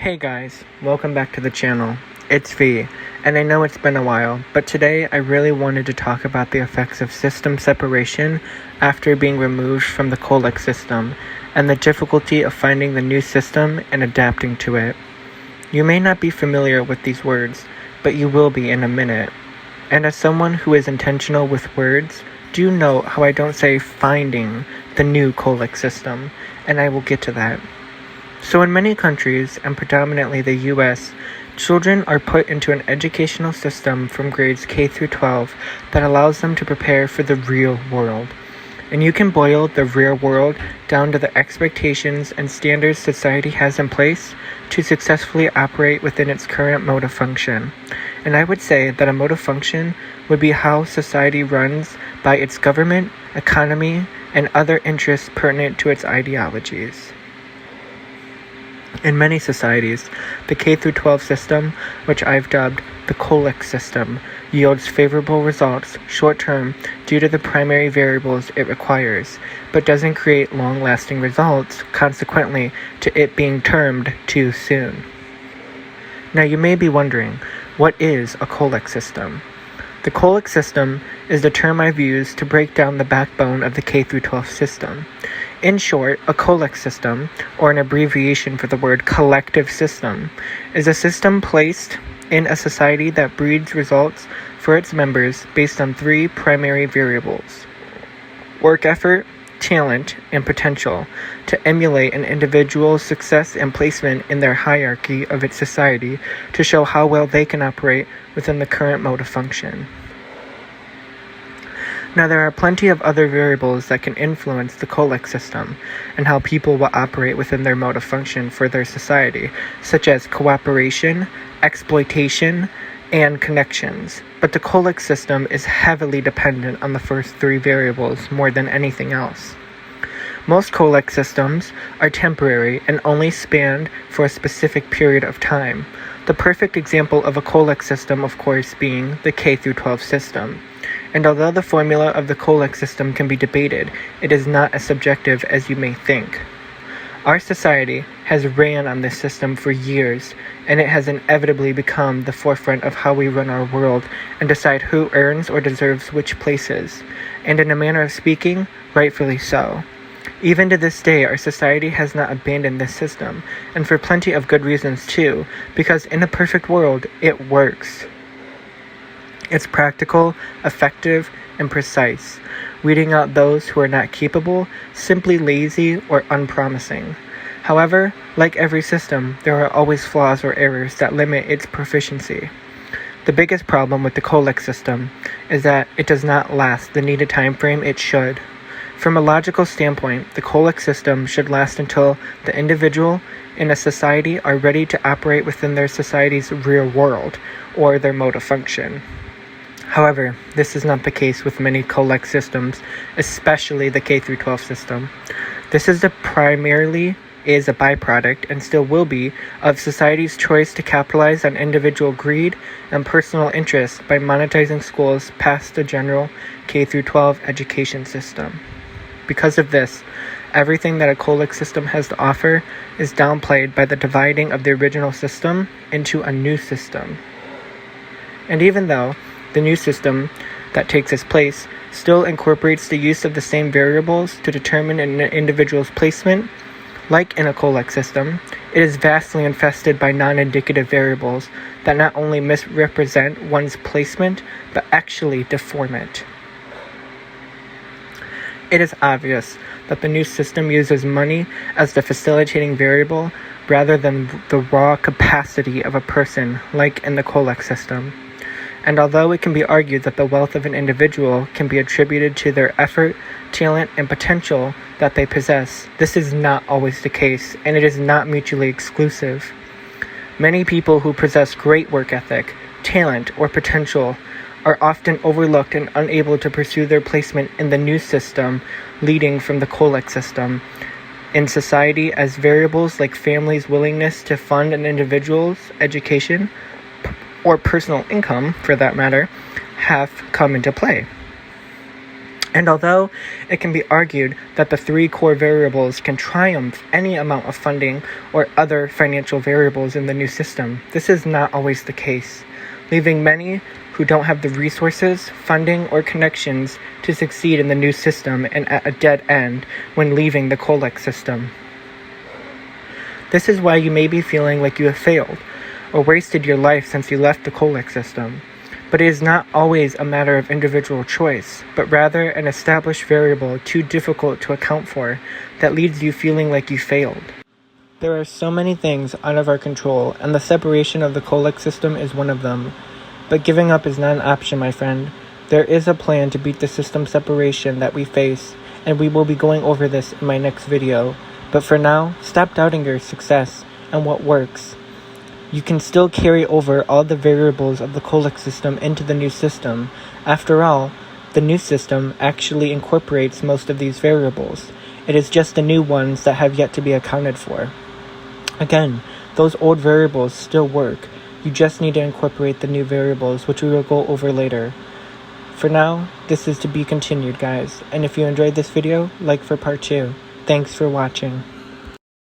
Hey guys, welcome back to the channel. It's V, and I know it's been a while, but today I really wanted to talk about the effects of system separation after being removed from the colic system, and the difficulty of finding the new system and adapting to it. You may not be familiar with these words, but you will be in a minute. And as someone who is intentional with words, do note how I don't say finding the new colic system, and I will get to that. So in many countries, and predominantly the US, children are put into an educational system from grades K through 12 that allows them to prepare for the real world. And you can boil the real world down to the expectations and standards society has in place to successfully operate within its current mode of function. And I would say that a mode of function would be how society runs by its government, economy, and other interests pertinent to its ideologies. In many societies, the K through 12 system, which I've dubbed the colic system, yields favorable results short-term due to the primary variables it requires, but doesn't create long-lasting results, consequently to it being termed too soon. Now you may be wondering, what is a colic system? The colic system is the term I've used to break down the backbone of the K through 12 system. In short, a colic system, or an abbreviation for the word collective system, is a system placed in a society that breeds results for its members based on three primary variables: work effort, talent, and potential, to emulate an individual's success and placement in their hierarchy of its society to show how well they can operate within the current mode of function. Now, there are plenty of other variables that can influence the colic system and how people will operate within their mode of function for their society, such as cooperation, exploitation, and connections. But the colic system is heavily dependent on the first three variables more than anything else. Most colic systems are temporary and only span for a specific period of time. The perfect example of a colic system, of course, being the K through 12 system. And although the formula of the colic system can be debated, it is not as subjective as you may think. Our society has ran on this system for years, and it has inevitably become the forefront of how we run our world and decide who earns or deserves which places, and in a manner of speaking, rightfully so. Even to this day, our society has not abandoned this system, and for plenty of good reasons too, because in a perfect world, it works. It's practical, effective, and precise, weeding out those who are not capable, simply lazy, or unpromising. However, like every system, there are always flaws or errors that limit its proficiency. The biggest problem with the colic system is that it does not last the needed time frame it should. From a logical standpoint, the colic system should last until the individual in a society are ready to operate within their society's real world, or their mode of function. However, this is not the case with many colic systems, especially the K through 12 system. This is primarily is a byproduct, and still will be, of society's choice to capitalize on individual greed and personal interest by monetizing schools past the general K through 12 education system. Because of this, everything that a colic system has to offer is downplayed by the dividing of the original system into a new system. And even though the new system that takes its place still incorporates the use of the same variables to determine an individual's placement, like in a colic system, it is vastly infested by non-indicative variables that not only misrepresent one's placement, but actually deform it. It is obvious that the new system uses money as the facilitating variable rather than the raw capacity of a person, like in the colic system. And although it can be argued that the wealth of an individual can be attributed to their effort, talent, and potential that they possess, this is not always the case, and it is not mutually exclusive. Many people who possess great work ethic, talent, or potential are often overlooked and unable to pursue their placement in the new system leading from the colic system in society, as variables like families' willingness to fund an individual's education or personal income, for that matter, have come into play. And although it can be argued that the three core variables can triumph any amount of funding or other financial variables in the new system, this is not always the case, leaving many who don't have the resources, funding, or connections to succeed in the new system and at a dead end when leaving the COLEX system. This is why you may be feeling like you have failed or wasted your life since you left the COLEX system. But it is not always a matter of individual choice, but rather an established variable too difficult to account for that leaves you feeling like you failed. There are so many things out of our control, and the separation of the COLEX system is one of them. But giving up is not an option, my friend. There is a plan to beat the system separation that we face, and we will be going over this in my next video. But for now, stop doubting your success and what works. You can still carry over all the variables of the COLEX system into the new system. After all, the new system actually incorporates most of these variables. It is just the new ones that have yet to be accounted for. Again, those old variables still work. You just need to incorporate the new variables, which we will go over later. For now, this is to be continued, guys. And if you enjoyed this video, like for part 2. Thanks for watching.